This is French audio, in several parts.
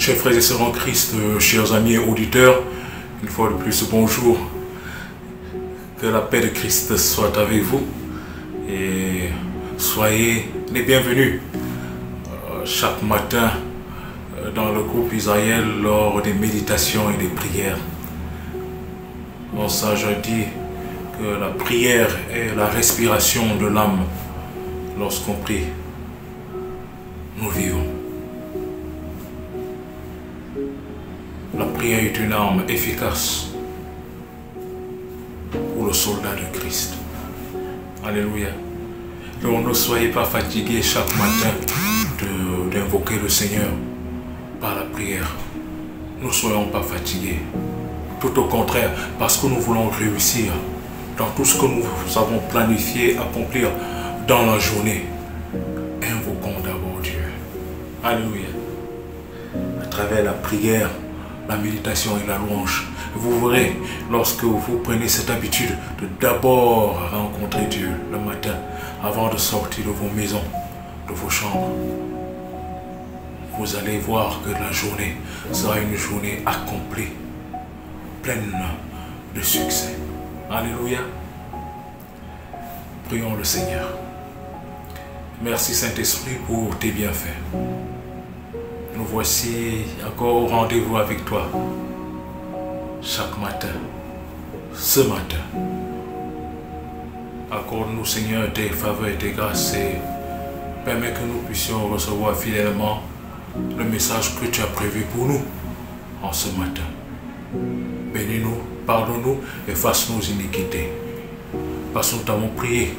Chers frères et sœurs en Christ, chers amis et auditeurs, une fois de plus, bonjour. Que la paix de Christ soit avec vous et soyez les bienvenus chaque matin dans le groupe Israël lors des méditations et des prières. Mon sage dit que la prière est la respiration de l'âme. Lorsqu'on prie, nous vivons. La prière est une arme efficace pour le soldat de Christ. Alléluia. Donc ne soyez pas fatigués chaque matin d'invoquer le Seigneur par la prière. Ne soyons pas fatigués. Tout au contraire, parce que nous voulons réussir dans tout ce que nous avons planifié, accomplir dans la journée. Invoquons d'abord Dieu. Alléluia. À travers la prière, la méditation et la louange, vous verrez, lorsque vous prenez cette habitude de d'abord rencontrer Dieu le matin, avant de sortir de vos maisons, de vos chambres, vous allez voir que la journée sera une journée accomplie, pleine de succès. Alléluia. Prions le Seigneur. Merci Saint-Esprit pour tes bienfaits. Nous voici encore au rendez-vous avec toi chaque matin, ce matin. Accorde-nous Seigneur tes faveurs et tes grâces et permets que nous puissions recevoir fidèlement le message que tu as prévu pour nous en ce matin. Bénis-nous, pardonne-nous, efface nos iniquités. Parce que nous t'avons prié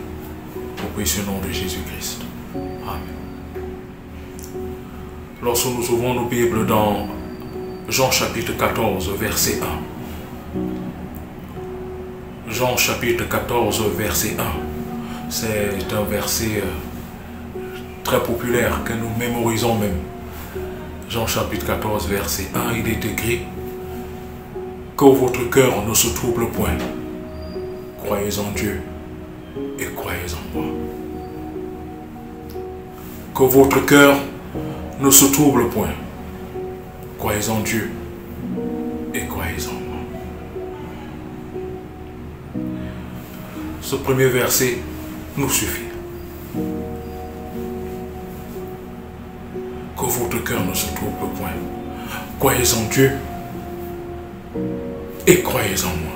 au précieux nom de Jésus-Christ. Amen. Lorsque nous ouvrons nos Bibles dans Jean chapitre 14, verset 1. Jean chapitre 14, verset 1. C'est un verset très populaire que nous mémorisons même. Jean chapitre 14, verset 1, il est écrit que votre cœur ne se trouble point. Croyez en Dieu et croyez en moi. Que votre cœur ne se trouble point. Croyez en Dieu et croyez en moi. Ce premier verset nous suffit. Que votre cœur ne se trouble point. Croyez en Dieu et croyez en moi.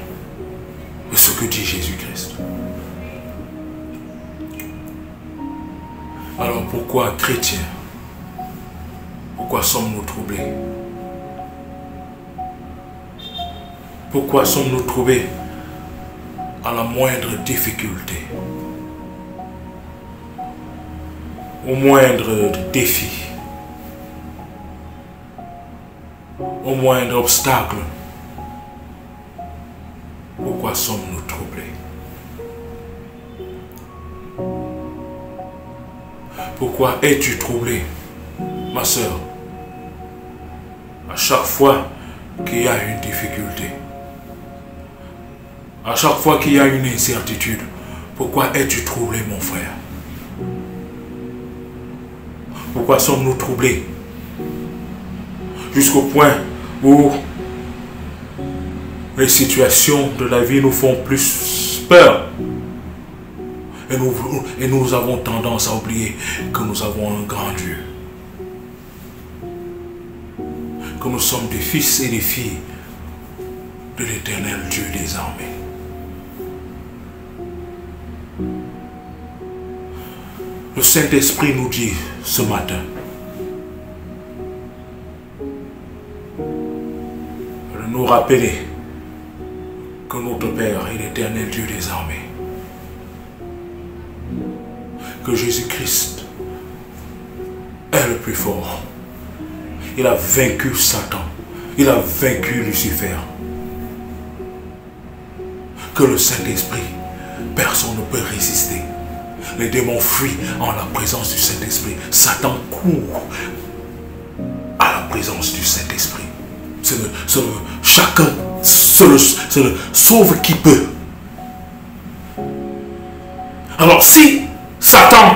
C'est ce que dit Jésus-Christ. Alors pourquoi chrétiens? Pourquoi sommes-nous troublés? Pourquoi sommes-nous troublés à la moindre difficulté? Au moindre défi? Au moindre obstacle? Pourquoi sommes-nous troublés? Pourquoi es-tu troublé, ma sœur? À chaque fois qu'il y a une difficulté, à chaque fois qu'il y a une incertitude, pourquoi es-tu troublé, mon frère? Pourquoi sommes-nous troublés? Jusqu'au point où les situations de la vie nous font plus peur. Et nous avons tendance à oublier que nous avons un grand Dieu. Que nous sommes des fils et des filles de l'Éternel Dieu des armées. Le Saint-Esprit nous dit ce matin de nous rappeler que notre Père est l'Éternel Dieu des armées. Que Jésus-Christ est le plus fort. Il a vaincu Satan. Il a vaincu Lucifer. Que le Saint-Esprit, personne ne peut résister. Les démons fuient en la présence du Saint-Esprit. Satan court à la présence du Saint-Esprit. Chacun se le sauve qui peut. Alors si Satan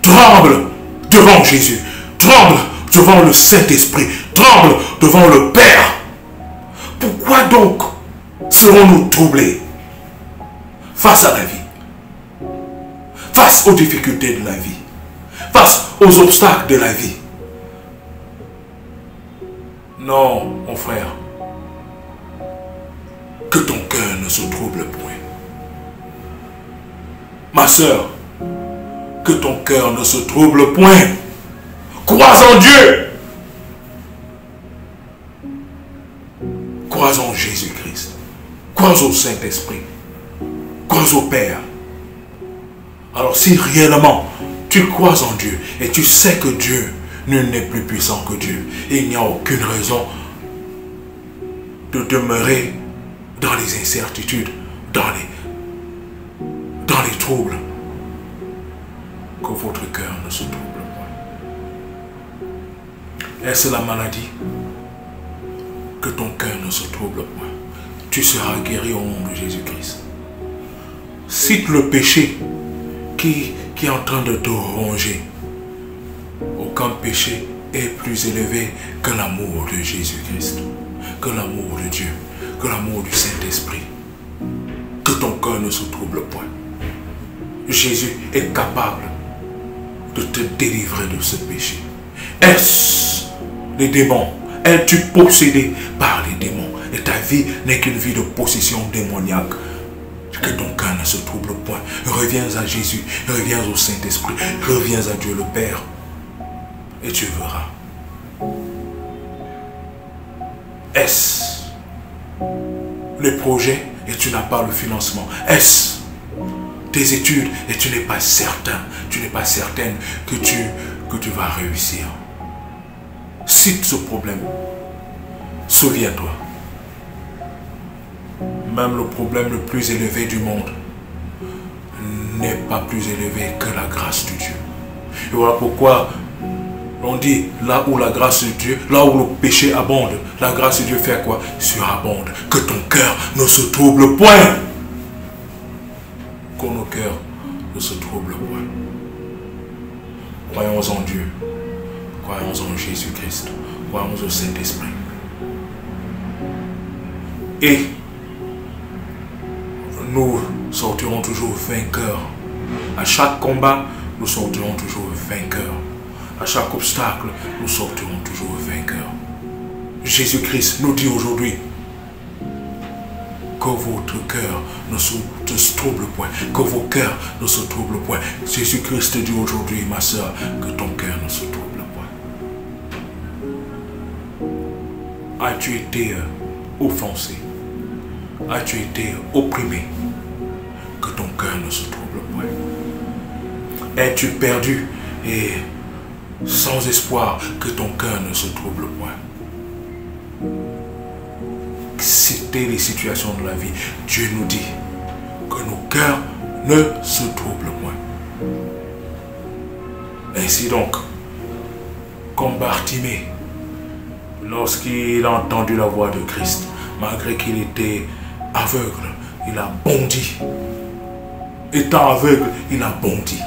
tremble devant Jésus, tremble devant le Saint-Esprit, tremble devant le Père. Pourquoi donc serons-nous troublés face à la vie, face aux difficultés de la vie, face aux obstacles de la vie? Non, mon frère, que ton cœur ne se trouble point. Ma sœur, que ton cœur ne se trouble point. Crois en Dieu. Crois en Jésus-Christ. Crois au Saint-Esprit. Crois au Père. Alors si réellement tu crois en Dieu et tu sais que Dieu, nul n'est plus puissant que Dieu, et il n'y a aucune raison de demeurer dans les incertitudes, dans les troubles, que votre cœur ne se trouble point. Est-ce la maladie? Que ton cœur ne se trouble point. Tu seras guéri au nom de Jésus-Christ. Cite le péché qui est en train de te ronger. Aucun péché est plus élevé que l'amour de Jésus-Christ, que l'amour de Dieu, que l'amour du Saint-Esprit. Que ton cœur ne se trouble point. Jésus est capable de te délivrer de ce péché. Est-ce les démons? Es-tu possédé par les démons? Et ta vie n'est qu'une vie de possession démoniaque. Que ton cœur ne se trouble point. Reviens à Jésus, reviens au Saint-Esprit, reviens à Dieu le Père. Et tu verras. Est-ce les projets et tu n'as pas le financement? Est-ce tes études et tu n'es pas certain, tu n'es pas certaine que tu vas réussir? Cite ce problème. Souviens-toi. Même le problème le plus élevé du monde n'est pas plus élevé que la grâce de Dieu. Et voilà pourquoi on dit, là où la grâce de Dieu, là où le péché abonde, la grâce de Dieu fait quoi? Surabonde. Que ton cœur ne se trouble point. Que nos cœurs ne se troublent point. Croyons en Dieu. Croyons en Jésus-Christ. Croyons au Saint-Esprit. Et nous sortirons toujours vainqueurs. À chaque combat, nous sortirons toujours vainqueurs. À chaque obstacle, nous sortirons toujours vainqueurs. Jésus-Christ nous dit aujourd'hui que votre cœur ne se trouble point, que vos cœurs ne se troublent point. Jésus-Christ te dit aujourd'hui, ma soeur, que ton cœur ne se trouble point. As-tu été offensé? As-tu été opprimé? Que ton cœur ne se trouble point. Es-tu perdu et sans espoir? Que ton cœur ne se trouble point. C'était les situations de la vie. Dieu nous dit que nos cœurs ne se troublent point. Ainsi donc, comme Bartimée, lorsqu'il a entendu la voix de Christ, malgré qu'il était aveugle, il a bondi. Étant aveugle, il a bondi.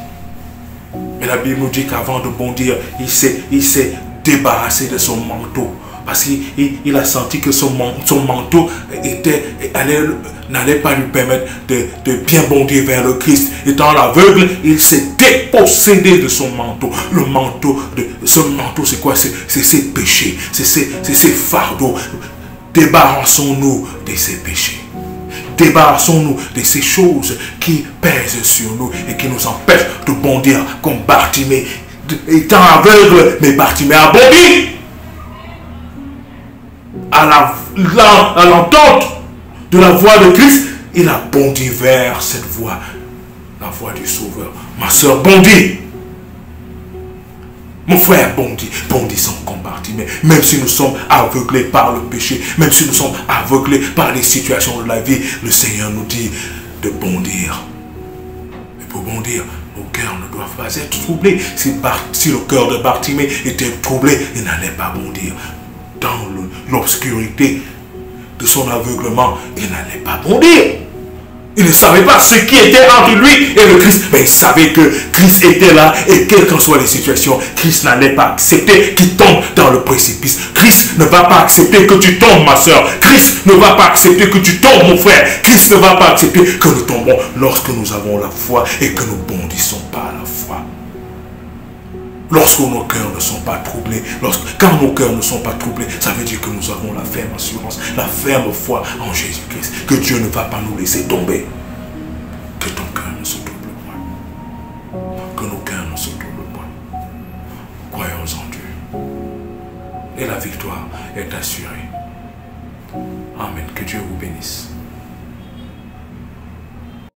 Mais la Bible nous dit qu'avant de bondir, il s'est débarrassé de son manteau. Parce qu'il a senti que son manteau n'allait pas lui permettre de bien bondir vers le Christ. Étant aveugle, il s'est dépossédé de son manteau. Ce manteau, c'est quoi? C'est ses péchés, c'est ses fardeaux. Débarrassons-nous de ces péchés. Débarrassons-nous de ces choses qui pèsent sur nous et qui nous empêchent de bondir comme Bartimée. Étant aveugle, mais Bartimée a bondi. À l'entente de la voix de Christ, il a bondi vers cette voix, la voix du Sauveur. Ma soeur, bondit. Mon frère, bondissons comme Bartimée. Même si nous sommes aveuglés par le péché, même si nous sommes aveuglés par les situations de la vie, le Seigneur nous dit de bondir. Et pour bondir, nos cœurs ne doivent pas être troublés. Si le cœur de Bartimée était troublé, il n'allait pas bondir. Dans l'obscurité de son aveuglement, il n'allait pas bondir. Il ne savait pas ce qui était entre lui et le Christ. Mais il savait que Christ était là et quelles qu'en soient les situations, Christ n'allait pas accepter qu'il tombe dans le précipice. Christ ne va pas accepter que tu tombes, ma soeur. Christ ne va pas accepter que tu tombes, mon frère. Christ ne va pas accepter que nous tombons lorsque nous avons la foi et que nous bondissons par la foi. Lorsque nos cœurs ne sont pas troublés, quand nos cœurs ne sont pas troublés, ça veut dire que nous avons la ferme assurance, la ferme foi en Jésus-Christ, que Dieu ne va pas nous laisser tomber. Que ton cœur ne se trouble point. Que nos cœurs ne se troublent point. Croyons en Dieu. Et la victoire est assurée. Amen. Que Dieu vous bénisse.